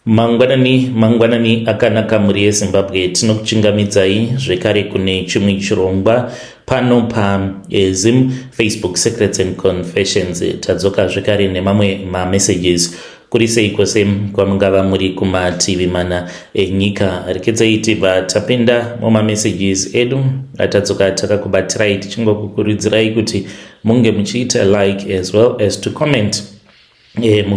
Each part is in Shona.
Mangwanani akanaka muri yeZimbabwe tinokuchingamidzai zvekare kune chimwe chirongwa pano paZim Facebook Secrets and Confessions. Tadzoka zvekare nemamwe messages kuri sei kwose kwamungava muri kumativi mana enyika. Rekedzai tibva tapinda messages edu atadzoka takakubatirai tichingokukurudzirai kuti munge muchiita like as well as to comment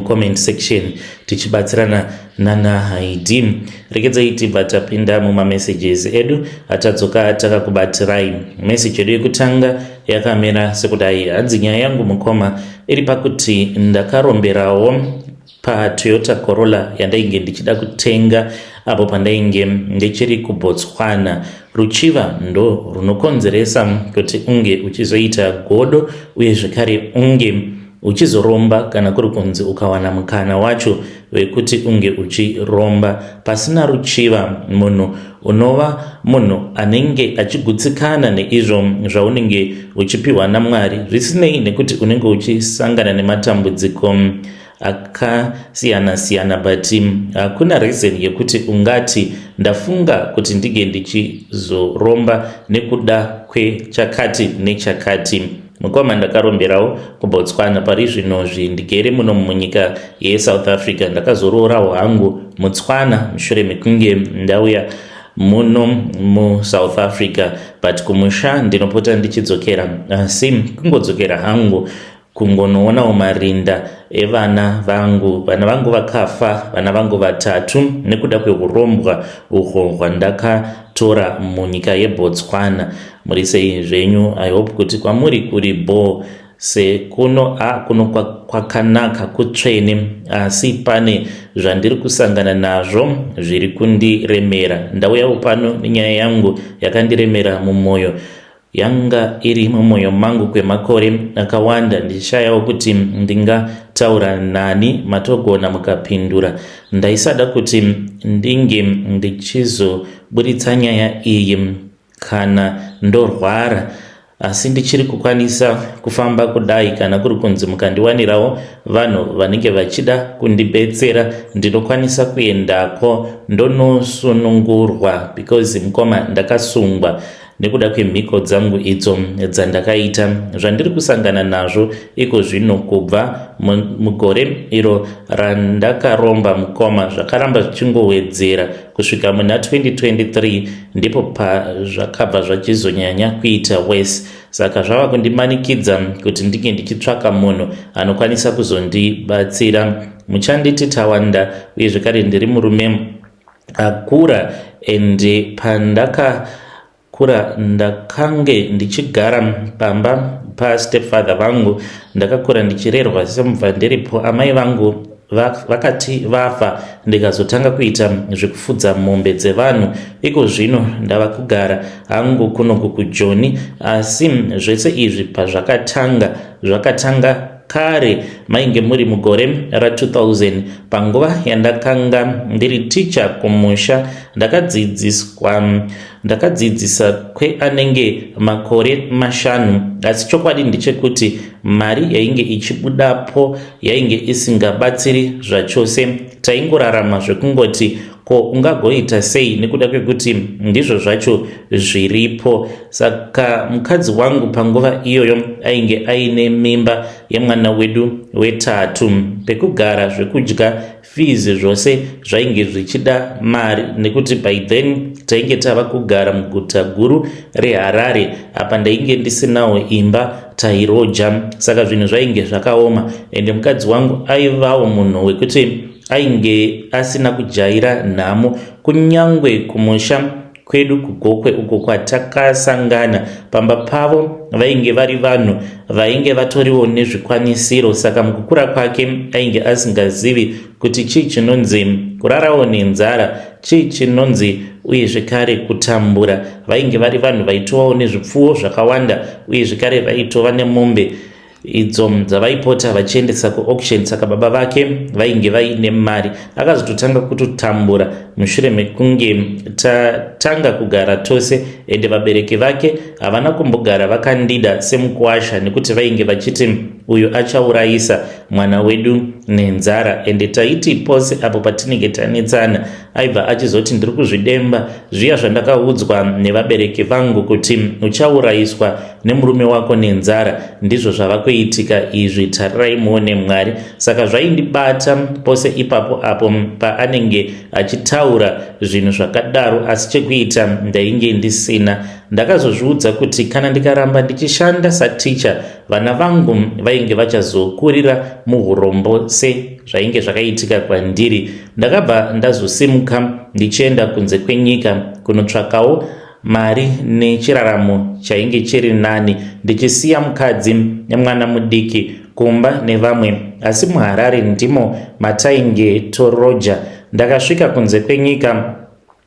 comment section tichibatsirana nana haidi. Rekedzai tibva tapinda messages edu atadzoka takakubatirai. Message edu yekutanga yakamera sekudai: hanzi nyaya yangu mukoma iri pakuti ndakaromberawo paToyota Corolla yandainge ndichida kutenga apo pandainge ndichiri kuBotswana. Ruchiva ndo runokonzeresa kuti unge uchizoita godo uye zvekare unge uchizoromba kana kuri kunzi ukawana mukana wacho wekuti unge uchiromba. Pasina ruchiva munhu unova munhu anenge achigutsikana neizvo zvaunenge uchipiwa naMwari, zvisinei nekuti unenge uchisangana nematambudziko akasiyana-siyana, but hakuna reason yekuti ungati ndafunga kuti ndige ndichizoromba nekuda kwechakati nechakati. Mukoma ndakaromberawo kuBotswana pari zvino ndigere muno munyika yeSouth Africa. Ndakazororawo hangu muTswana mushure mekunge ndauya muno muSouth Africa, but kumusha ndinopota ndichidzokera, asi kungodzokera hangu kungonoonawo marinda evana vangu. Vana vangu vakafa, vana vangu vatatu, nekuda kweurombwa uhwo hwandakatora munyika yeBotswana. Muri sei zvenyu? I hope kuti kwamuri kuri bo se kuno kwakanaka kutsvene, asi pane zvandiri kusangana nazvo zviri kundiremera. Ndauyawo pano nenyaya yangu yakandiremera mumwoyo, yanga iri mumwoyo mangu kwemakore akawanda, ndichishayawo kuti ndingataura nani matogona mukapindura. Ndaisada kuti ndinge ndichizoburitsa nyaya iyi kana ndorwara, asi ndichiri kukwanisa kufamba kudai kana kuri kunzi mukandiwanirawo vanhu vanenge vachida kundibetsera, ndinokwanisa kuendako ndonosunungurwa, because mukoma ndakasungwa nekuda kwemhiko dzangu idzo dzandakaita. Zvandiri kusangana nazvo iko zvino kubva mugore iro randakaromba mukoma zvakaramba zvichingowedzera kusvika muna 2023 ndipo pazvakabva zvachizonyanya kuita worse. Saka zvava kundimanikidza kuti ndinge ndichitsvaka munhu anokwanisa kuzondibatsira. Muchanditi tawanda, uye zvekare ndiri murume akura, ende pandakakura ndakange ndichigara pamba pastepfather vangu. Ndakakura ndichirerwa semubva ndiripo. Amai vangu vakati vafa ndikazotanga kuita zvekufudza mombe dzevanhu. Iko zvino ndava kugara hangu kunoku kuJoni, asi zvese izvi zvakatanga kare mainge muri mugore ra2000 panguva yandakanga ndiri ticha kumusha. Ndakadzidzisa kweanenge makore 5, asi chokwadi ndechekuti mari yainge ichibudapo yainge isingabatsiri zvachose. Taingorarama zvekungoti ko ungagoita sei nekuda kwekuti ndizvo zvacho zviripo. Saka mukadzi wangu panguva iyoyo ainge aine mimba yemwana wedu wetatu. Pekugara, zvekudya, fees zvose zvainge zvichida mari, nekuti by then tainge tava kugara muguta guru reHarare, apa ndainge ndisinawo imba tairoja. Saka zvinhu zvainge zvakaoma, ende mukadzi wangu aivawo munhu wekuti ainge asina kujaira nhamo. Kunyangwe kumusha kwedu kuGokwe uko kwatakasangana, pamba pavo vainge vari vanhu vainge vatoriwo nezvikwanisiro. Saka mukukura kwake ainge asingazivi kuti chii chinonzi kurarawo nenzara, chii chinonzi uye zvekare kutambura. Vainge vari vanhu vaitovawo nezvipfuwo zvakawanda, uye zvekare vaitova nemombe idzo dzavaipota vachiendesa kuauction. Saka baba vake vainge vaine mari. Akazototanga kutotambura mushure mekunge tatanga kugara tose, ende vabereki vake havana kumbogara vakandida semukuasha, nekuti vainge vachiti uyo achaurayisa mwana wedu nenzara. Ende taiti pose apo patinenge tanetsana aibva achizoti ndiri kuzvidemba zviya zvandakaudzwa nevabereki vangu kuti uchaurayiswa nemurume wako nenzara ndizvo zvava kuitika izvi. Tarirai muone Mwari. Saka zvaindibata pose ipapo apo paanenge achitaura zvinhu zvakadaro, asi chekuita ndainge ndisina. Ndakazozviudza kuti kana ndikaramba ndichishanda saticha vana vangu vainge vachazokurira muhurombo sezvainge zvakaitika kwandiri. Ndakabva ndazosimuka ndichienda kunze kwenyika kunotsvakawo mari nechiraramo chainge chiri nani, ndichisiya mukadzi nemwana mudiki kumba nevamwe, asi muHarare ndimo matainge toroja. Ndakasvika kunze kwenyika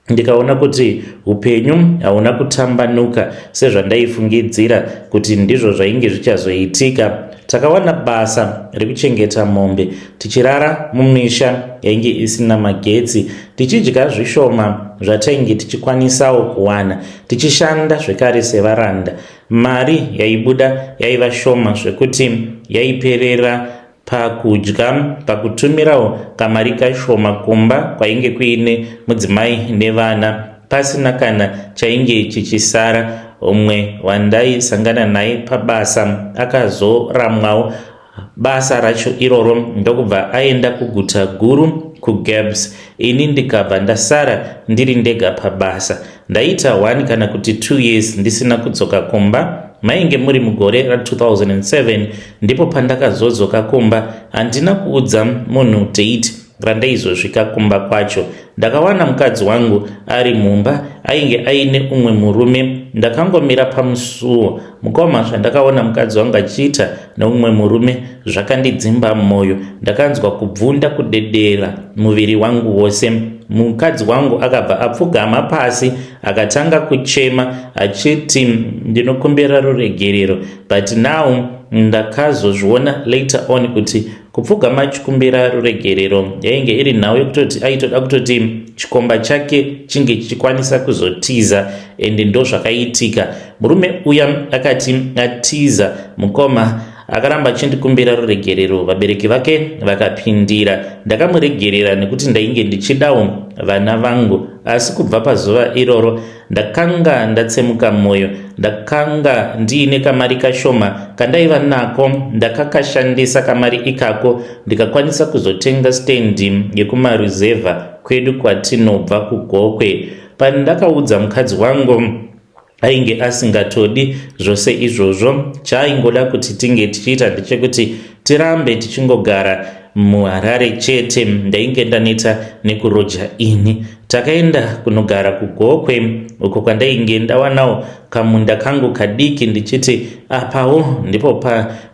ndikaona kuti upenyu hauna kutambanuka sezvandaifungidzira kuti ndizvo zvainge zvichazoitika. Takawana basa rekuchengeta mombe, tichirara mumisha yainge isina magetsi, tichidya zvishoma zvatainge tichikwanisawo kuwana, tichishanda zvekare sevaranda. Mari yaibuda yaiva shoma zvekuti yaiperera pakudya, pakutumirawo kamari kashoma kumba kwainge kuine mudzimai nevana, pasina kana chainge chichisara. Umwe wandaisangana naye pabasa akazoramwawo basa racho iroro ndokubva aenda kuguta guru kuGabs. Ini ndikabva ndasara ndiri ndega pabasa. Ndaita 1 kana kuti 2 years ndisina kudzoka kumba. Mainge muri mugore ra2007 ndipo pandakazodzoka kumba. Handina kuudza munhu date randaizosvika kumba kwacho. Ndakawana mukadzi wangu ari mumba, ainge aine umwe murume. Ndakangomira pamusuo, mukoma zvandakaona mukadzi wangu achiita neumwe murume zvakandidzimba mwoyo. Ndakanzwa kubvunda kudedera muviri wangu wose. Mukadzi wangu akabva apfugama pasi akatanga kuchema achiti ndinokumbira ruregerero, but now ndakazozviona later on kuti kupfugama achikumbira ruregerero yainge iri nhau yekutoti aitoda kutoti chikomba chake chinge chichikwanisa kuzotiza. Ende ndo zvakaitika. Murume uya akati atiza, mukoma akaramba achindikumbira ruregerero. Vabereki vake vakapindira. Ndakamuregerera nekuti ndainge ndichidawo vana vangu, asi kubva pazuva iroro ndakanga ndatsemuka mwoyo. Ndakanga ndiine kamari kashoma kandaiva nako, ndakakashandisa kamari ikako ndikakwanisa kuzotenga stendi yekumaruzevha kwedu kwatinobva kuGokwe. Pandakaudza mukadzi wangu ainge asingatodi zvose izvozvo. Chaaingoda kuti tinge tichiita ndechekuti tirambe tichingogara muHarare chete. Ndainge ndaneta nekuroja ini. Takaenda kunogara kuGokwe uko kwandainge ndawanawo kamunda kangu kadiki ndichiti apawo ndipo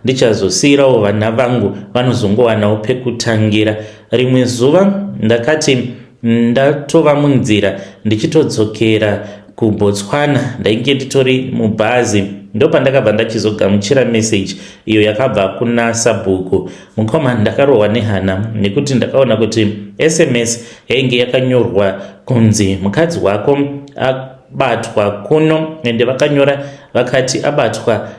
ndichazosiyirawo vana vangu vanozongowanawo pekutangira. Rimwe zuva ndakati ndatova munzira ndichitodzokera kuBotswana, ndainge nditori mubhazi, ndopandakabva ndachizogamuchira message iyo yakabva kuna Sabhuku. Mukoma ndakarohwa nehana nekuti ndakaona kuti SMS yainge yakanyorwa kunzi mukadzi wako abatwa kuno, ende vakanyora vakati abatwa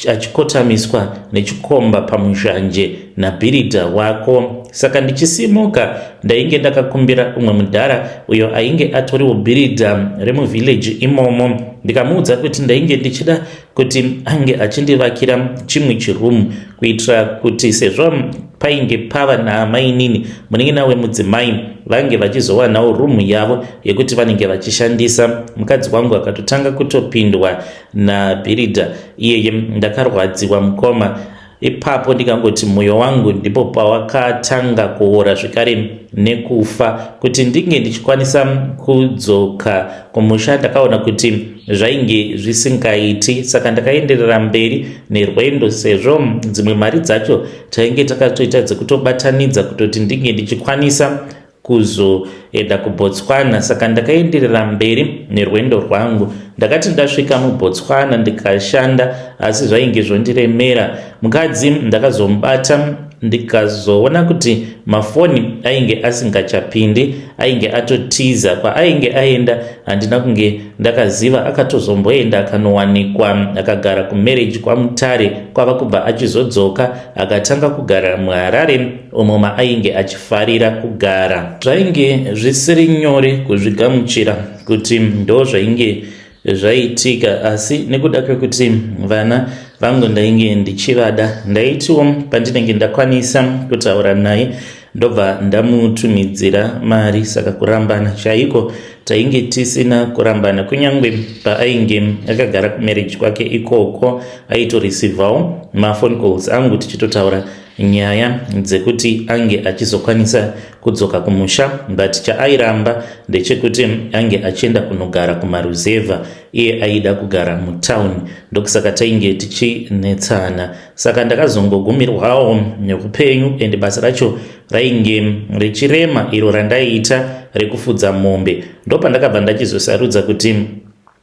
achikotamiswa nechikomba pamuzhanje naBhiridha wako. Saka ndichisimuka ndainge ndakakumbira umwe mudhara uyo ainge atoriwo Bhiridha remuvillage imomo. Ndikamuudza kuti ndainge ndichida kuti ange achindivakira chimwe chirumu kuitira kuti sezvo painge pava naamainini munin'ina wemudzimai vange vachizowanawo rumu yavo yekuti vanenge vachishandisa. Mukadzi wangu akatotanga kutopindwa naBhiridha iyeye. Ndakarwadziwa mukoma. Ipapo ndikangoti mwoyo wangu ndipo pawakatanga kuora zvekare nekufa, kuti ndinge ndichikwanisa kudzoka kumusha. Ndakaona kuti zvainge zvisingaiti, saka ndakaenderera mberi nerwendo sezvo dzimwe mari dzacho tainge takatoita dzekutobatanidza kutoti ndinge ndichikwanisa kuzoenda kuBotswana. Saka ndakaenderera mberi nerwendo rwangu. Ndakati ndasvika muBotswana ndikashanda, asi zvainge zvondiremera. Mukadzi ndakazomubata ndikazoona kuti mafoni ainge asingachapindi, ainge atotiza kwaainge aenda handina kunge ndakaziva. Akatozomboenda akanowanikwa akagara kumarriage kwaMutare, kwava kubva achizodzoka akatanga kugara muHarare umo maainge achifarira kugara. Zvainge zvisiri nyore kuzvigamuchira kuti ndo zvainge zvaitika, asi nekuda kwekuti vana vangu ndainge ndichivada, ndaitiwo pandinenge ndakwanisa kutaura naye ndobva ndamutumidzira mari. Saka kurambana chaiko tainge tisina kurambana, kunyangwe paainge akagara kumarriage kwake ikoko aitoreceivawo mafoni calls angu tichitotaura nyaya dzekuti ange achizokwanisa kudzoka kumusha, but chaairamba ndechekuti ange achienda kunogara kumaruzevha, iye aida kugara mutown. Ndokusaka tainge tichinetsana. Saka ndakazongogumirwawo neupenyu, ende basa racho rainge richirema iro randaiita rekufudza mombe. Ndopandakabva ndachizosarudza kuti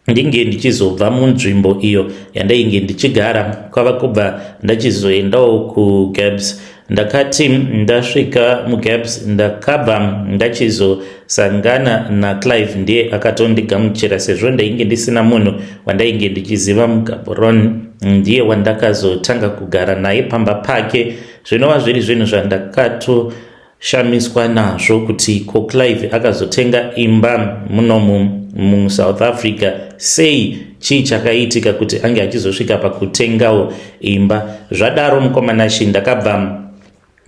ndinge ndichizobva munzvimbo iyo yandainge ndichigara, kwava kubva ndachizoendawo kuGabs. Ndakati ndasvika muGabs ndakabva ndachizosangana naClive, ndiye akatondigamuchira sezvo ndainge ndisina munhu wandainge ndichiziva muGaborone. Ndiye wandakazotanga kugara naye pamba pake. Zvinova zviri zvinhu zvandakatoshamiswa nazvo kuti ko Clive akazotenga imba munomu muSouth Africa, sei chii chakaitika kuti ange achizosvika pakutengawo imba. Zvadaro mukomanashi ndakabva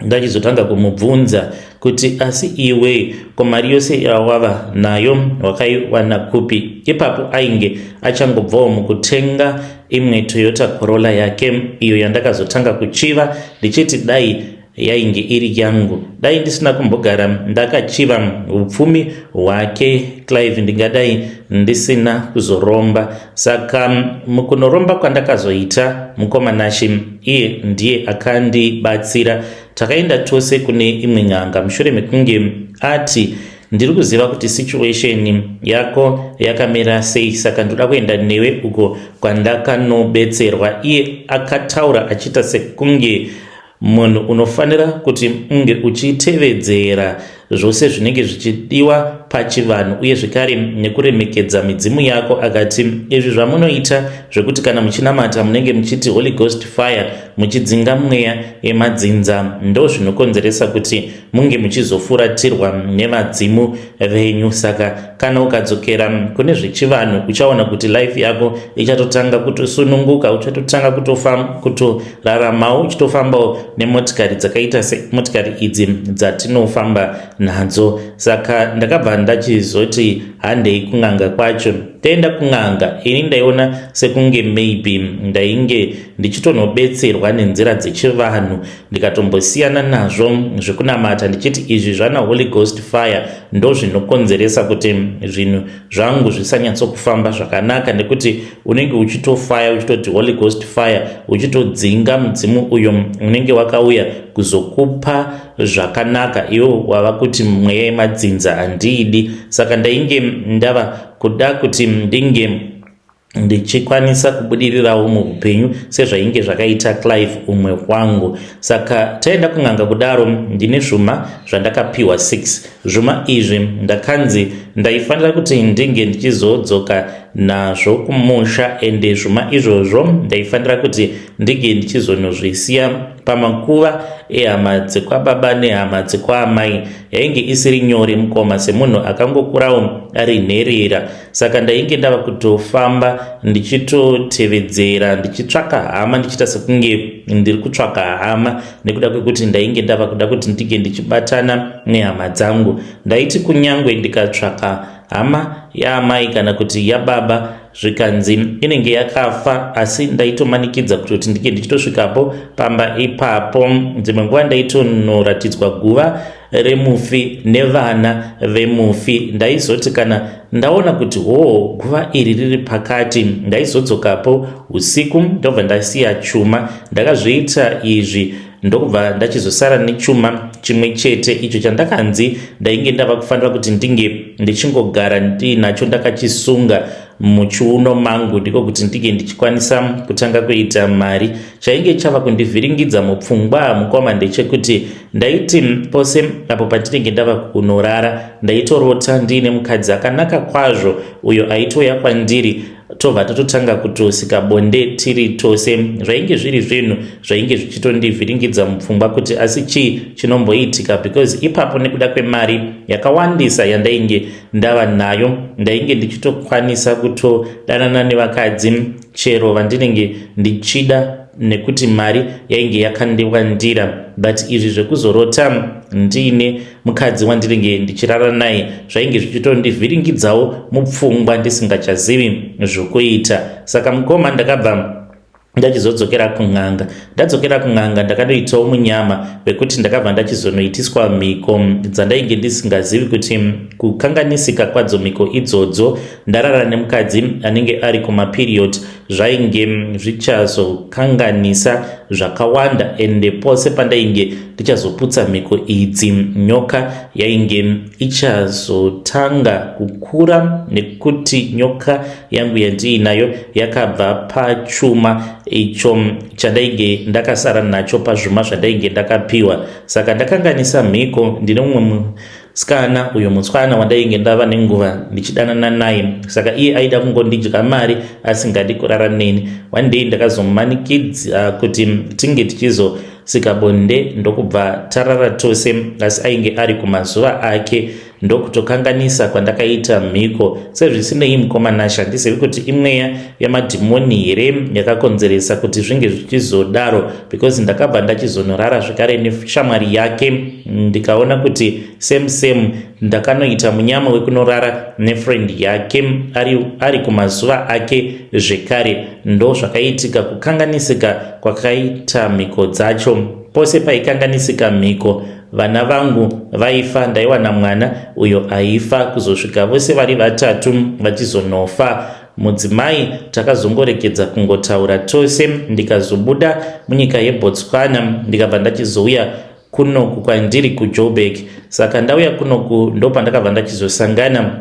ndachizotanga kumubvunza kuti asi iwe ko mari yose yawava nayo wakaiwana kupi? Ipapo ainge achangobvawo mukutenga imwe Toyota Corolla yake iyo yandakazotanga kuchiva ndichiti dai yainge iri yangu, dai ndisina kumbogara ndakachiva upfumi hwake Clive ndingadai ndisina kuzoromba. Saka mukunoromba kwandakazoita mukomanashi iye ndiye akandibatsira. Takaenda tose kune imwe n'anga mushure mekunge ati ndiri kuziva kuti situation yako yakamira sei, saka ndoda kuenda newe uko kwandakanobetserwa. Iye akataura achita sekunge munhu unofanira kuti unge uchitevedzera zvose zvinenge zvichidiwa pachivanhu uye zvekare nekuremekedza midzimu yako. Akati izvi zvamunoita zvekuti kana muchinamata munenge muchiti Holy Ghost fire, muchidzinga mweya yemadzinza, ndo zvinokonzeresa kuti munge muchizofuratirwa nemadzimu venyu. Saka kana ukadzokera kune zvechivanhu uchaona kuti life yako ichatotanga kutosununguka, uchatotanga kutoraramawo uchitofambawo nemotikari dzakaita semotikari idzi dzatinofamba nadzo. Saka ndakabva ndachizoti handei kun'anga kwacho. Taenda kun'anga, ini ndaiona sekunge maybe ndainge ndichitonobetserwa nenzira dzechivanhu, ndikatombosiyana nazvo zvekunamata ndichiti izvi zvana Holy Ghost fire ndo zvinokonzeresa kuti zvinhu zvangu zvisanyatsokufamba zvakanaka, nekuti unenge uchitofaya uchitoti Holy Ghost fire, uchitodzinga mudzimu uyo unenge wakauya kuzokupa zvakanaka, iwo wava kuti mweya yemadzinza handidi. Saka ndainge ndava kuda kuti ndinge ndichikwanisa kubudirirawo muupenyu sezvainge zvakaita Clive umwe wangu. Saka taenda kun'anga kudaro, ndine zvuma zvandakapiwa 6. Zvuma izvi ndakanzi ndaifanira kuti ndinge ndichizodzoka nazvo kumusha, ende zvuma izvozvo ndaifanira kuti ndinge ndichizonozvisiya pamakuva ehama dzekwababa nehama dzekwaamai. Yainge isiri nyore mukoma semunhu akangokurawo ari nherera. Saka ndainge ndava kutofamba ndichitotevedzera ndichitsvaka hama, ndichita sekunge ndiri kutsvaka hama nekuda kwekuti ndainge ndava kuda kuti ndinge ndichibatana nehama dzangu. Ndaiti kunyangwe ndikatsvaka hama yaamai kana kuti yababa zvikanzi inenge yakafa, asi ndaitomanikidza kuti ndinge ndichitosvikapo pamba ipapo. Dzimwe nguva ndaitonoratidzwa guva remufi nevana vemufi. Ndaizoti kana ndaona kuti guva iri riri pakati, ndaizodzokapo usiku ndobva ndasiya chuma. Ndakazviita izvi ndokubva ndachizosara nechuma chimwe chete icho chandakanzi ndainge ndava kufanira kuti ndinge ndichingogara ndinacho ndakachisunga muchiuno mangu, ndiko kuti ndinge ndichikwanisa kutanga kuita mari. chainge chava kundivhiringidza mupfungwa mukoma ndechekuti ndaiti pose apo pandinenge ndava kunorara ndaitorota ndiine mukadzi akanaka kwazvo uyo aitouya kwandiri tobva tatotanga kutosika bonde tiri tose. Zvainge zviri zvinhu zvainge zvichitondivhiringidza mupfungwa kuti asi chii chinomboitika, because ipapo nekuda kwemari yakawandisa yandainge ndava nayo ndainge ndichitokwanisa kutodanana nevakadzi chero vandinenge ndichida nekuti mari yainge yakandiwandira. But izvi zvekuzorota ndiine mukadzi wandinenge ndichirara naye zvainge zvichitondivhiringidzawo mupfungwa ndisingachazivi zvokuita. Saka mukoma ndakabva ndachizodzokera kun'anga. Ndadzokera kun'anga ndakanoitawo munyama wekuti ndakabva ndachizonoitiswa mhiko dzandainge ndisingazivi kuti kukanganisika kwadzo mhiko idzodzo. Ndarara nemukadzi anenge ari kumaperiod zvainge zvichazokanganisa zvakawanda, ende pose pandainge ndichazoputsa mhiko idzi nyoka yainge ichazotanga kukura, nekuti nyoka yangu yandiinayo yakabva pachuma icho chandainge ndakasara nacho pazvuma zvandainge ndakapiwa. Saka ndakanganisa mhiko. Ndine mumwe musikana uyo mutswana wandainge ndava nenguva ndichidanana naye, saka iye aida kungondidya mari asingadi kurara neni. One day ndakazomumanikidza kuti tinge tichizosika bonde ndokubva tarara tose, asi ainge ari kumazuva ake. Ndokutokanganisa kwandakaita mhiko. Sezvisinei mukoma handizivi kuti imweya yamadhimoni here yakakonzeresa kuti zvinge zvichizodaro, because ndakabva ndachizonorara zvekare neshamwari yake ndikaona kuti same ndakanoita munyama wekunorara nefriend yake ari kumazuva ake zvekare. Ndo zvakaitika kukanganisika kwakaita mhiko dzacho. Pose paikanganisika mhiko vana vangu vaifa, ndaiwana mwana uyo aifa, kuzosvika vose vari vatatu vachizonofa. Mudzimai takazongoregedza kungotaura tose. Ndikazobuda munyika yeBotswana ndikabva ndachizouya kunoku kwandiri kuJoburg. Saka ndauya kunoku ndopandakabva ndachizosangana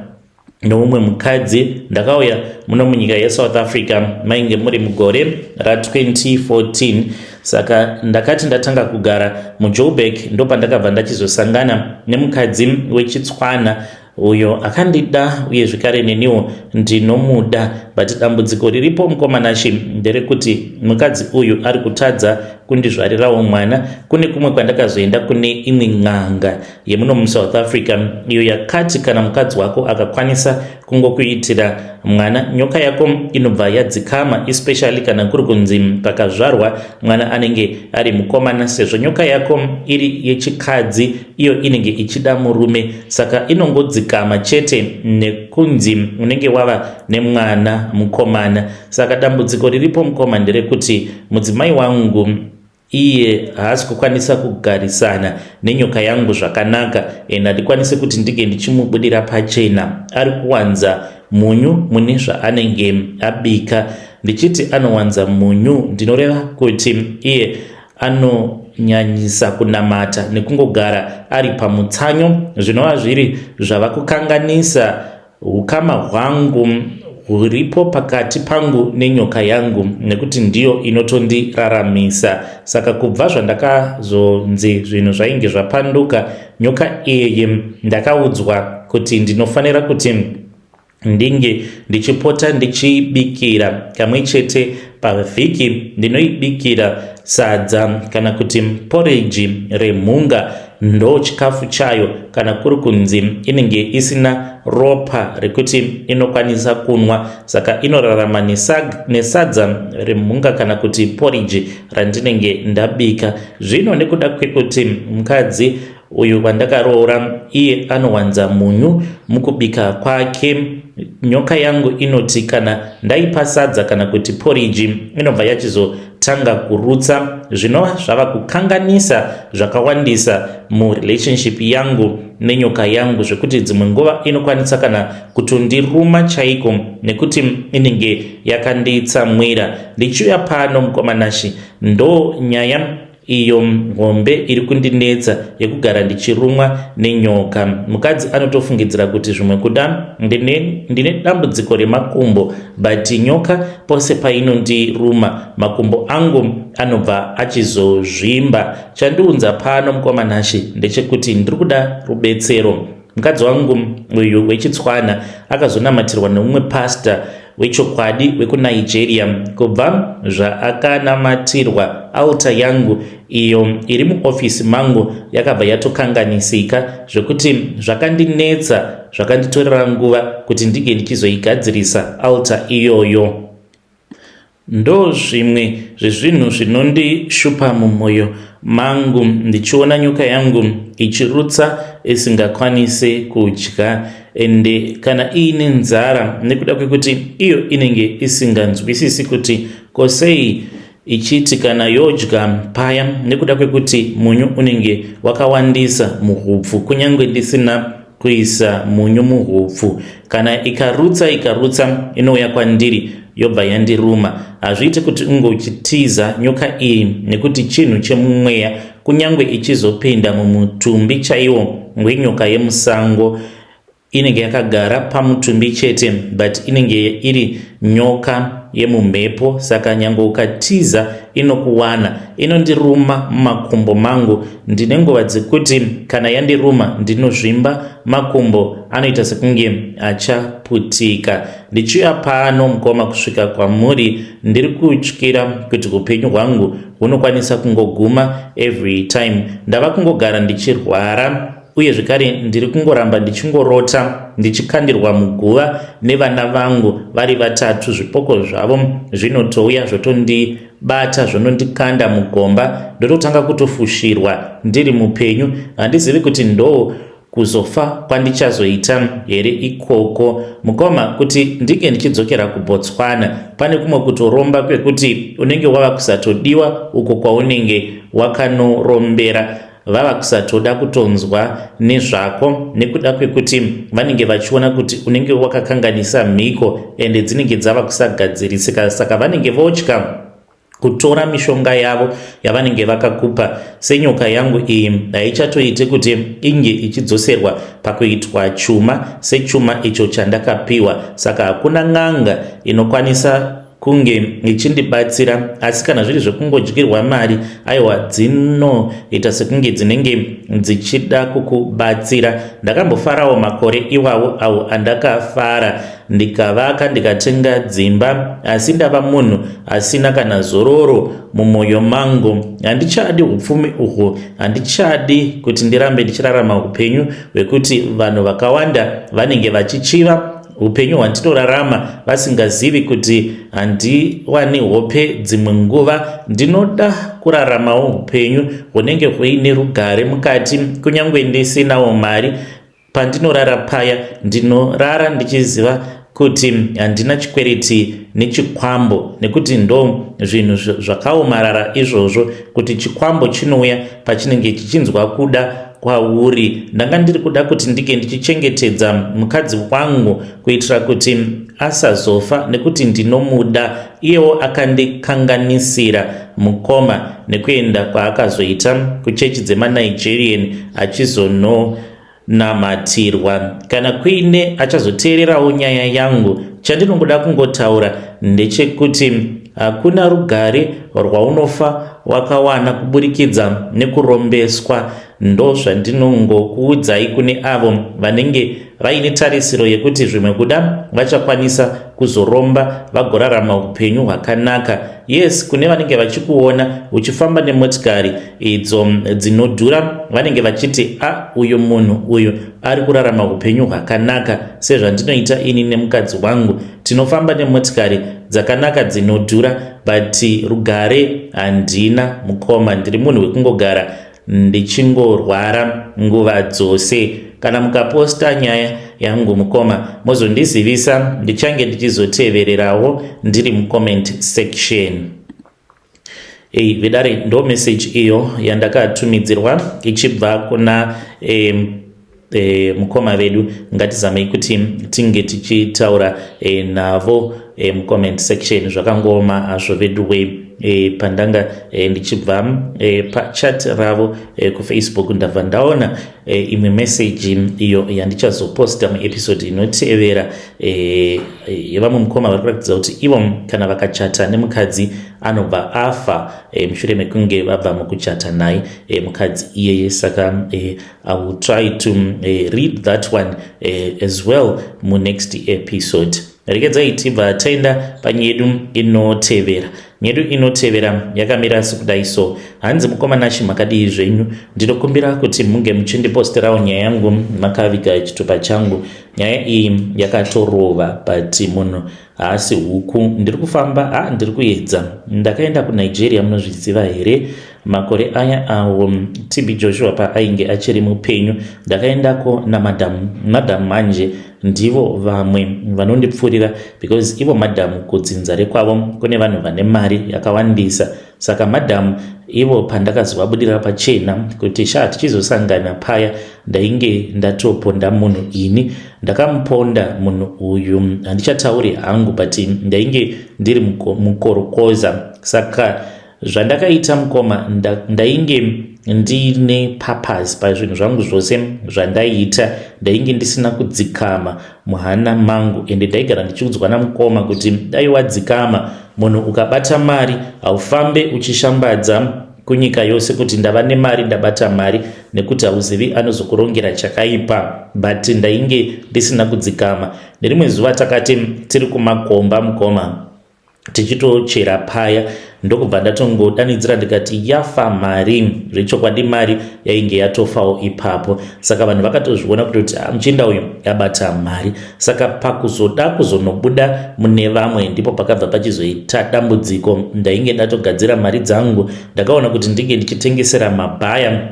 nomumwe mukadzi. Ndakauya muno munyika yeSouth Africa mainge muri mugore ra2014. Saka ndakati ndatanga kugara muJoburg ndopandakabva ndachizosangana nemukadzi wechitswana uyo akandida uye zvekare neniwo ndinomuda. But dambudziko riripo mukoma nderekuti mukadzi uyu ari kutadza kundizvarirawo mwana. Kune kumwe kwandakazoenda kune imwe n'anga yemuno muSouth Africa iyo yakati kana mukadzi wako akakwanisa kungokuitira mwana, nyoka yako inobva yadzikama, especially kana kuri kunzi pakazvarwa mwana anenge ari mukomana. Sezvo nyoka yako iri yechikadzi iyo inenge ichida murume, saka inongodzikama chete nekunzi unenge wava nemwana mukomana. Saka dambudziko riripo mukoma nderekuti mudzimai wangu iye haasi kukwanisa kugarisana nenyoka yangu zvakanaka, handikwanisi kuti ndige ndichimubudira pachena. Ari kuwanza munyu mune zvaanenge abika. Ndichiti anowanza munyu ndinoreva kuti iye anonyanyisa kunamata nekungogara ari pamutsanyo, zvinova zviri zvava kukanganisa ukama hwangu huripo pakati pangu nenyoka yangu, nekuti ndiyo inotondiraramisa. Saka kubva zvandakazonzi zvinhu zvainge zvapanduka, nyoka iyi ndakaudzwa kuti ndinofanira kuti ndinge ndichipota ndichibikira kamwe chete pavhiki. Ndinoibikira sadza kana kuti porridge remhunga, ndo chikafu chayo, kana kuri kunzi inenge isina ropa rekuti inokwanisa kunwa. Saka inorarama nesadza remhunga kana kuti porridge randinenge ndabika. Zvino nekuda kwekuti mukadzi uyu wandakaroora iye anowanza munyu mukubika kwake, nyoka yangu inoti kana ndaipa sadza kana kuti porridge inobva yachizotanga kurutsa. Zvinova zvava kukanganisa zvakawandisa murelationship yangu nenyoka yangu, zvekuti dzimwe nguva inokwanisa kana kutondiruma chaiko nekuti inenge yakanditsamwira. Ndichiuya pano mukoma ndo nyaya iyo mombe iri kundinetsa yekugara ndichirumwa nenyoka. Mukadzi anotofungidzira kuti zvimwe kuda ndine dambudziko remakumbo, but nyoka pose painondiruma makumbo angu anobva achizozvimba. Chandiunza pano mukomanashi ndechekuti ndiri kuda rubetsero. Mukadzi wangu uyu wechitswana akazonamatirwa neumwe pastor wechokwadi wekunigeria. Kubva zvaakanamatirwa altar yangu iyo iri muofisi mangu yakabva yatokanganisika zvekuti zvakandinetsa, zvakanditorera nguva kuti ndige ndichizoigadzirisa altar iyoyo. Ndo zvimwe zvezvinhu zvinondishupa mumwoyo mangu ndichiona nyoka yangu ichirutsa isingakwanise kudya, ende kana iine nzara nekuda kwekuti iyo inenge isinganzwisisi kuti kosei ichiti kana yodya paya nekuda kwekuti munyu unenge wakawandisa muhupfu kunyange ndisina kuisa munyu muhupfu. Kana ikarutsa inouya kwandiri yobva yandiruma. Hazviite kuti unge uchitiza nyoka iyi nekuti chinhu chemumweya, kunyange ichizopinda mumutumbi chaiwo wenyoka yemusango. Inenge yakagara pamutumbi chete, but inenge iri nyoka yemumhepo, saka nyange ukatiza inokuwana, inondiruma mumakumbo mangu. Ndine nguva dzekuti kana yandiruma ndinozvimba, makumbo anoita sekunge achaputika. Ndichiuya pano mukoma kusvika kwamuri ndiri kutyira kuti upenyu hwangu hunokwanisa kungoguma every time. Ndava kungogara ndichirwara, uye zvekare ndiri kungoramba ndichingorota ndichikandirwa muguva nevana vangu vari vatatu. Zvipoko zvavo zvinotouya zvotondibata, zvonondikanda mugomba, ndototanga kutofushirwa ndiri mupenyu. Handizivi kuti ndo kuzofa kwandichazoita here ikoko. Mukoma, kuti ndige ndichidzokera kuBotswana pane kumwe kutoromba kwekuti unenge wava kusatodiwa uko kwaunenge wakanorombera. Vava kusatoda kutonzwa nezvako nekuda kwekuti vanenge vachiona kuti unenge wakakanganisa mhiko ende dzinenge dzava kusagadzirisika, saka vanenge votya kutora mishonga yavo yavanenge vakakupa. Senyoka yangu iyi haichatoite kuti inge ichidzoserwa pakuitwa chuma sechuma icho chandakapiwa, saka hakuna n'anga inokwanisa kunge ichindibatsira. Asi kana zviri zvekungodyirwa mari, aiwa dzinoita sekunge dzinenge dzichida kukubatsira. Ndakambofarawo makore iwawo awo andakafara, ndikavaka ndikatenga dzimba, asi ndava munhu asina kana zororo mumwoyo mangu. Handichadi upfumi uhwo, handichadi kuti ndirambe ndichirarama upenyu hwekuti vanhu vakawanda vanenge vachichiva upenyu hwandinorarama vasingazivi kuti handiwani hope dzimwe nguva. Ndinoda kuraramawo upenyu hunenge huine rugare mukati, kunyange ndisinawo mari. Pandinorara paya ndinorara ndichiziva kuti handina chikwereti nechikwambo, nekuti ndo zvinhu zvakaomarara izvozvo, kuti chikwambo chinouya pachinenge chichinzwa kuda kwauri. Ndanga ndiri kuda kuti ndige ndichichengetedza mukadzi wangu kuitira kuti asazofa, nekuti ndinomuda. Iyewo akandikanganisira mukoma nekuenda kwaakazoita kuchechi dzemaNigerian achizonamatirwa. Kana kuine achazoteererawo nyaya yangu, chandinongoda kungotaura ndechekuti hakuna rugare rwaunofa wakawana kuburikidza nekurombeswa. Ndo zvandinongokuudzai kune avo vanenge vaine tarisiro yekuti zvimwe kuda vachakwanisa kuzoromba vagorarama upenyu hwakanaka. Yes, kune vanenge vachikuona uchifamba nemotikari idzo dzinodhura, vanenge vachiti uyu munhu uyu ari kurarama upenyu hwakanaka. Sezvandinoita ini nemukadzi wangu, tinofamba nemotikari dzakanaka dzinodhura, but rugare handina mukoma. Ndiri munhu wekungogara ndichingorwara nguva dzose. Kana mukaposta nyaya yangu mukoma, mozondizivisa, ndichange ndichizotevererawo ndiri mucomment section. Vidare ndo message iyo yandakatumidzirwa ichibva kuna mukoma vedu. Ngatizamei kuti tinge tichitaura navo mucomment section zvakangoma hazvo vedu we. pandanga ndichibva pachat ravo kufacebook ndabva ndaona imwe message iyo yandichazoposta muepisode inotevera yevamwe mukoma vari kuratidza kuti ivo kana vakachata nemukadzi anobva afa mushure mekunge vabva mukuchata naye mukadzi iyeye. Saka I will try to read that one as well next episode. Regedzai tibva taenda panyedu inotevera. Nyedu inotevera yakamira sekudai so. Hanzi mukomana makadii zvenyu. Ndinokumbira kuti munge muchindiposterawo nyaya yangu makaviga chitupa changu. Nyaya iyi yakatorova but munhu haasi huku. Ndiri kufamba ndiri kuedza. Ndakaenda kuNigeria munozviziva here. Makore aya awo TB Joshua paainge achiri mupenyu ndakaendako namadam manje ndivo vamwe vanondipfurira because ivo madam kudzinza rekwavo kune vanhu vane mari yakawandisa. Saka madam ivo pandakazovabudira pachena kuti tichizosangana paya ndainge ndatoponda munhu ini ndakamuponda munhu uyu handichatauri hangu but ndainge ndiri mukorokoza. Saka zvandakaita mukoma ndainge ndine purpose pazvinhu zvangu zvose zvandaiita. Ndainge ndisina kudzikama muhana mangu ende ndaigara ndichiudzwa namukoma kuti dai wadzikama munhu ukabata mari haufambe uchishambadza kunyika yose kuti ndava nemari ndabata mari nekuti hauzivi anozokurongera chakaipa. But ndainge ndisina kudzikama. Nerimwe zuva takati tiri kumakomba mukoma tichitochera paya ndokubva ndatongodanidzira ndikati yafa mari. Zvechokwadi mari yainge yatofawo ipapo. Saka vanhu vakatozviona kuti muchinda uyu yabata mari. Saka pakuzoda kuzonobuda mune vamwe ndipo pakabva pachizoita dambudziko. Ndainge ndatogadzira mari dzangu ndakaona kuti ndinge ndichitengesera mabhaya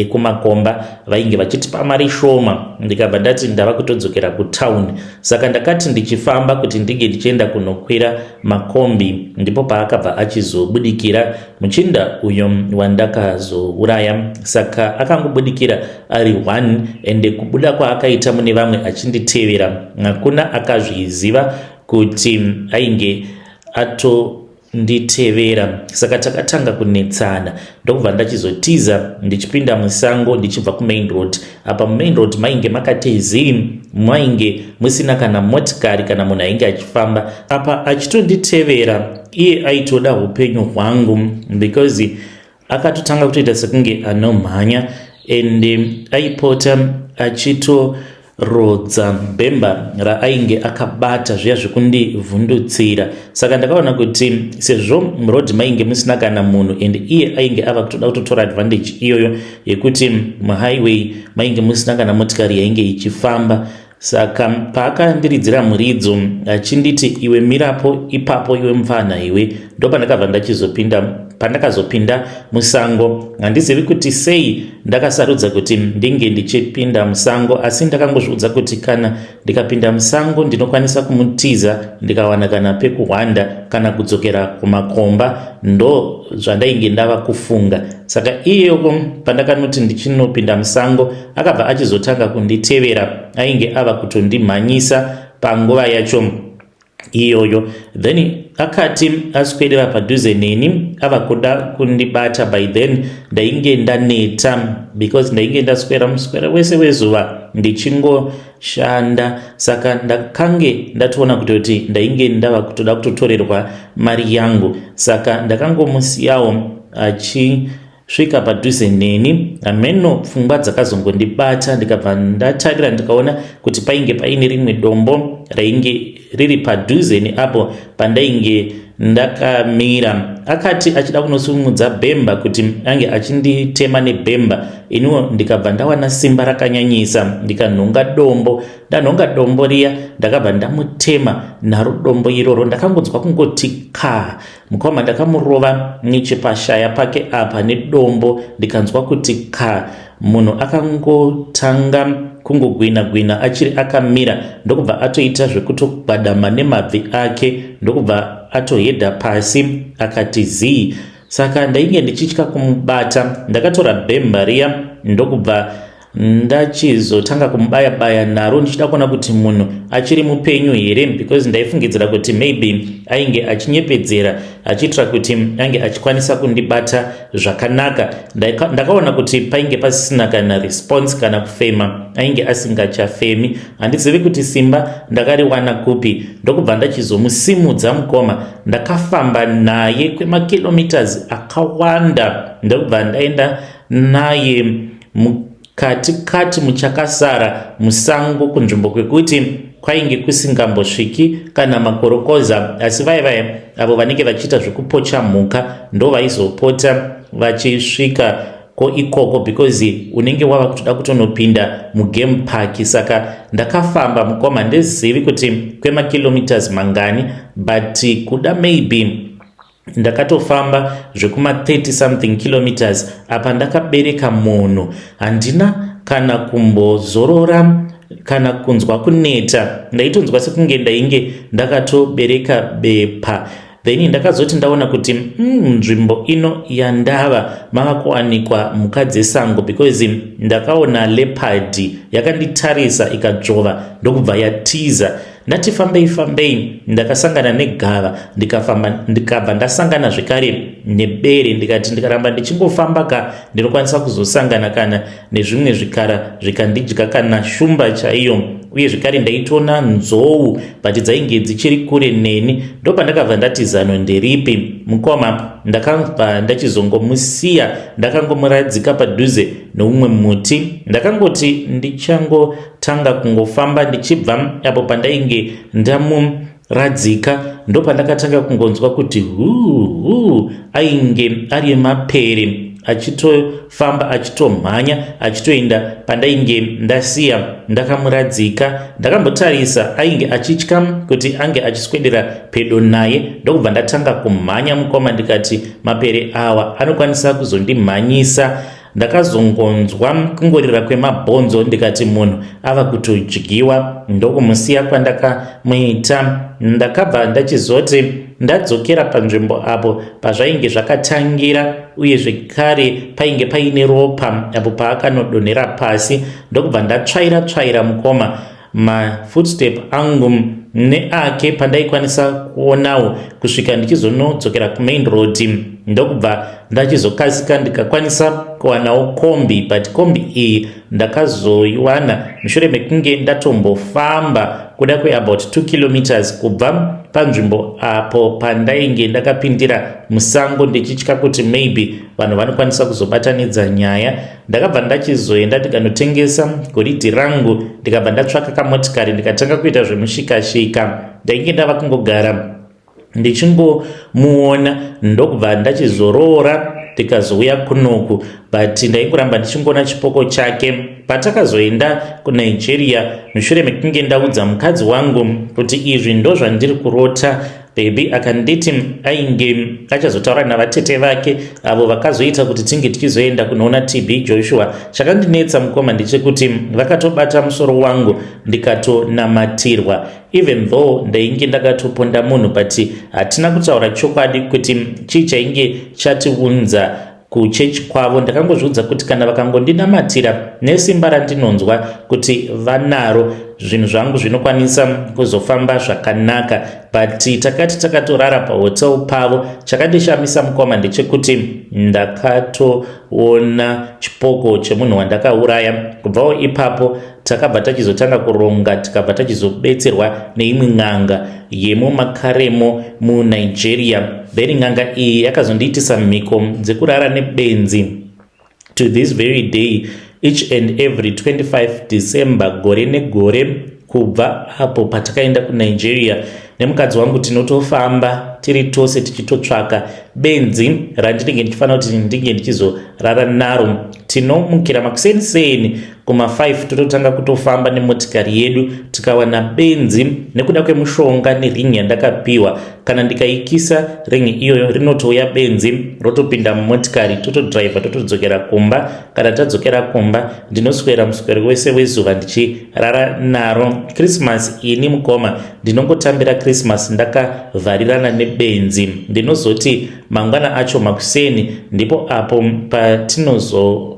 kumakomba vainge vachitipa mari shoma. Ndikabva ndati ndava kutodzokera kutaundi. Saka ndakati ndichifamba kuti ndinge ndichienda kunokwira makombi ndipo paakabva achizobudikira muchinda uyo wandakazouraya. Saka akangobudikira ari 1 ende kubuda kwaakaita mune vamwe achinditevera hakuna akazviziva kuti ainge nditevera. Saka takatanga kunetsana ndokubva ndachizotiza ndichipinda musango ndichibva kumain road. Apa mumain road mainge makatezi mainge musina kana motikari kana munhu ainge achifamba. Apa achitonditevera iye aitoda upenyu hwangu because akatotanga kutoita sekunge anomhanya ende aipota achitorodza bhemba raainge akabata zviya zvekundivhundutsira. Saka ndakaona kuti sezvo murodhi mainge musina kana munhu ende iye ainge ava kutoda kutotora advantage iyoyo yekuti muhighway mainge musina kana motikari yainge ichifamba. Saka paakandiridzira muridzo achinditi iwe mirapo ipapo iwe mufana iwe ndopandakabva pandakazopinda musango. Handizivi kuti sei ndakasarudza kuti ndinge ndichipinda musango asi ndakangozviudza kuti kana ndikapinda musango ndinokwanisa kumutiza ndikawana kana pekuhwanda kana kudzokera kumakomba ndo zvandainge ndava kufunga. Saka iyeko pandakanoti ndichinopinda musango akabva achizotanga kunditevera ainge ava kutondimhanyisa panguva yacho iyoyo. Then akati aswedera padhuze neni ava kuda kundibata. By then ndainge ndaneta because ndainge ndaswera muswera wese wezuva ndichingoshanda. Saka ndakange ndatoona kuti ndainge ndava kutoda kutotorerwa mari yangu. Saka ndakangomusiyawo achisvika padhuze neni. Hameno pfungwa dzakazongondibata ndikabva ndatarira ndikaona kuti painge paine rimwe dombo rainge riri padhuze neapo pandainge ndakamira. Akati achida kunosumudza bhemba kuti ange achinditema nebhemba. Iniwo ndikabva ndawana simba rakanyanyisa ndikanhonga dombo. Ndanhonga dombo riya ndakabva ndamutema naro dombo iroro. Ndakangonzwa kungoti ka mukoma ndakamurova nechepashaya pake apa nedombo ndikanzwa kuti ka. Munhu akangotanga kungogwina achiri akamira ndokubva atoita zvekutogwadama nemabvi ake ndokubva atohedha pasi akati zii. Saka ndainge ndichitya kumubata. Ndakatora bhemba riya ndokubva ndachizotanga kumubaya-baya naro ndichida kuona kuti munhu achiri mupenyu here, because ndaifungidzira kuti maybe ainge achinyepedzera achiitira kuti ainge achikwanisa kundibata zvakanaka. Ndakaona kuti painge pasisina kana response kana kufema, ainge asingachafemi. Handizivi kuti simba ndakariwana kupi. Ndokubva ndachizomusimudza mukoma, ndakafamba naye kwemakilometers akawanda. Ndokubva ndaenda naye katikati muchakasara musango, kunzvimbo kwekuti kwainge kusingambosviki kana makorokoza, asi vai avo vanenge vachiita zvekupocha mhuka ndo vaizopota vachisvika ikoko, because unenge wava kutoda kutonopinda mugame park. Saka ndakafamba mukoma, ndezivi kuti kwemakilometers mangani, but kuda maybe ndakatofamba zvekuma 30 something kilometers. Apa ndakabereka munhu, handina kana kumbozorora kana kunzwa kuneta, ndaitonzwa sekunge ndainge ndakatobereka bepa. Then ndakazoti ndaona kuti nzvimbo ino yandava mava kuwanikwa mhuka dzesango, because ndakaona leopard yakanditarisa ikadzvova ndokubva yatiza. Ndati fambei, ndakasangana negava, ndikabva ndasangana zvekare nebere. Ndikati ndikaramba ndichingofamba ndinokwanisa kuzosangana kana nezvimwe zvikara zvikandidya kana shumba chaiyo, uye zvekare ndaitona nzou but dzainge dzichiri kure neni. Ndopandakabva ndati zano nderipi mukoma. Ndakabva ndachizongomusiya, ndakangomuradzika padhuze noumwe muti. Ndakangoti ndichangotanga kungofamba ndichibva apo pandainge ndamuradzika, ndopandakatanga kungonzwa kuti ainge ari mapere achitofamba achitomhanya achitoenda pandainge ndasiya ndakamuradzika. Ndakambotarisa ainge achitya kuti ange achiswedera pedo naye, ndokubva ndatanga kumhanya mukoma. Ndikati mapere awa anokwanisa kuzondimhanyisa. Ndakazongonzwa kungorira kwemabhonzo, ndikati munhu ava kutodyiwa, ndokumusiya kwandakamuita. Ndakabva ndachizoti ndadzokera panzvimbo apo pazvainge zvakatangira, uye zvekare painge paine ropa apo paakanodonhera pasi. Ndokubva ndatsvaira mukoma mafootstep angu neake pandaikwanisa kuonawo kusvika ndichizonodzokera kumain road. Ndokubva ndachizokasika ndikakwanisa kuwanawo kombi, but kombi iyi ndakazoiwana mushure mekunge ndatombofamba kuda kweabout 2 kilometers kubva panzvimbo apo pandainge ndakapindira musango, ndichitya kuti maybe vanhu vanokwanisa kuzobatanidza nyaya. Ndakabva ndachizoenda ndikanotengesa goridhi rangu, ndikabva ndatsvaka kamotikari ndikatanga kuita zvemushikashika. Ndainge ndava kungogara ndichingomuona, ndokubva ndachizorora tikazouya kunoku, but ndaingoramba ndichingoona chipoko chake. Patakazoenda kuNigeria mushure mekunge ndaudza mukadzi wangu kuti izvi ndo zvandiri kurota, baby akanditi ainge achazotaura navatete vake avo vakazoita kuti tinge tichizoenda kunoona TB Joshua. Chakandinetsa mukoma ndechekuti vakatobata musoro wangu ndikatonamatirwa, even though ndainge ndakatoponda munhu, but hatina kutaura chokwadi kuti chii chainge chatiunza kuchechi kwavo. Ndakangozviudza kuti kana vakangondinamatira nesimba randinonzwa kuti vanaro, zvinhu zvangu zvinokwanisa kuzofamba zvakanaka, but takati takatorara pahotel pavo. Chakandishamisa mukoma ndechekuti ndakatoona chipoko chemunhu wandakauraya. Kubvawo ipapo takabva tachizotanga kuronga, tikabva tachizobetserwa neimwe n'anga yemumakaremo muNigeria. Then n'anga iyi yakazondiitisa mhiko dzekurara nebenzi to this very day, each and every 25 December gore negore. Kubva apo patakaenda kuNigeria nemukadzi wangu tinotofamba tiri tose tichitotsvaka benzi randinenge ndichifanira kuti ndinge ndichizorara naro. Tinomukira makuseni kuma5 tototanga kutofamba nemotikari yedu, tikawana benzi nekuda kwemushonga neringi yandakapiwa. Kana ndikaikisa ringi iyoyo rinotouya benzi rotopinda mumotikari, totodriva totodzokera kumba. Kana tadzokera kumba ndinoswera muswero wese wezuva ndichirara naro. Christmas ini mukoma ndinongotambira Christmas ndakavharirana nebenzi. Ndinozoti mangwana acho makuseni ndipo apo patinozo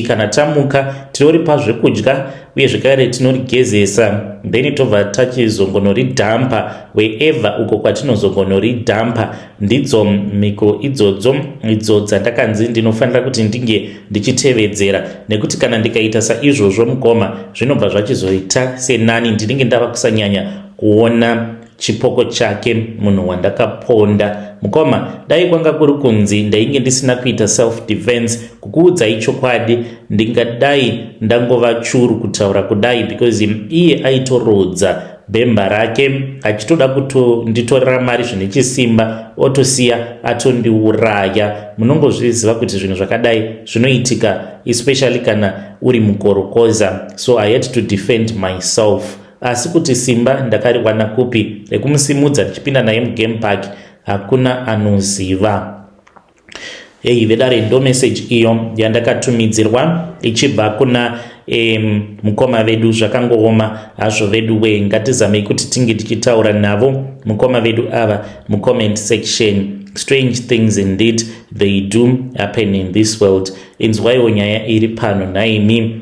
kana tamuka tinoripa zvekudya uye zvekare tinorigezesa, then tobva tachizongonoridhampa wherever uko kwatinozongonoridhampa. Ndidzo mhiko idzodzo idzo dzandakanzi ndinofanira kuti ndinge ndichitevedzera, nekuti kana ndikaita saizvozvo mukoma zvinobva zvachizoita senani ndinenge ndava kusanyanya kuona chipoko chake munhu wandakaponda. Mukoma, dai kwanga kuri kunzi ndainge ndisina kuita self defense, kukuudzai chokwadi ndingadai ndangova churu kutaura kudai, because iye aitorodza bhemba rake achitoda kutonditorera mari zvine chisimba otosiya atondiuraya. Munongozviziva kuti zvinhu zvakadai zvinoitika especially kana uri mukorokoza, so I had to defend myself. Asi kuti simba ndakariwana kupi rekumusimudza ndichipinda naye mugame park hakuna anoziva. Vedare ndo message iyo yandakatumidzirwa ichibva kuna mukoma vedu zvakangooma hazvo vedu we. Ngatizamei kuti tinge tichitaura navo mukoma vedu ava mucomment section. Strange things indeed they do happen in this world. Inzwaiwo nyaya iri pano naimi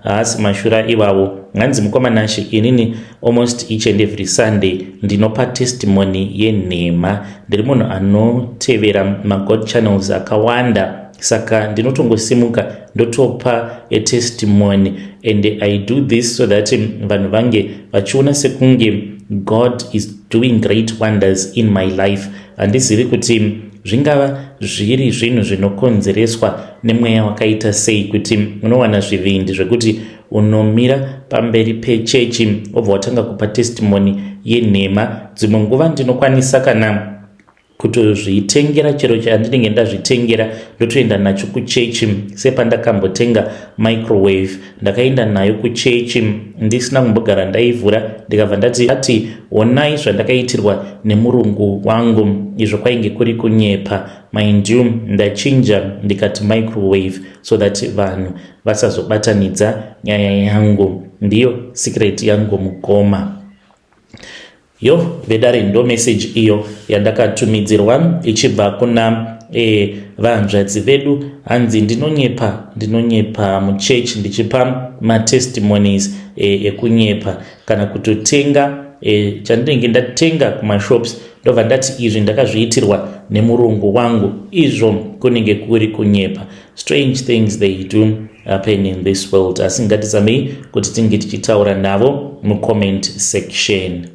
haasi mashura iwavo. Nganzi mukoma Nashi, inini almost each and every Sunday ndinopa testimony yenhema. Ndiri munhu anotevera magod channels akawanda, saka ndinotongosimuka ndotopa a testimony, and I do this so that vanhu vange vachiona sekunge God is doing great wonders in my life. Handizivi kuti zvingava zviri zvinhu zvinokonzereswa nemweya wakaita sei kuti unowana zvivindi zvekuti unomira pamberi pechechi obva watanga kupa testimony yenhema. Dzimwe nguva ndinokwanisa kana kutozvitengera chero chandinenge ndazvitengera ndotoenda nacho kuchechi. Sepandakambotenga microwave ndakaenda nayo kuchechi ndisina kumbogara ndaivhura, ndikabva ndati onai zvandakaitirwa nemurungu wangu. Izvo kwainge kuri kunyepa. Mind you, ndachinja ndikati microwave so that vanhu vasazobatanidza nyaya yangu. Ndiyo secret yangu mukoma. Vedare ndo message iyo yandakatumidzirwa ichibva kuna vanzvadzi vedu. Hanzi ndinonyepa muchechi ndichipa matestimonies ekunyepa kana kutotenga chandinenge ndatenga kumashops ndobva ndati izvi ndakazviitirwa nemurungu wangu. Izvo kunenge kuri kunyepa. Strange things they do happen in this world. Asi ngatizamei kuti tinge tichitaura navo mucomment section.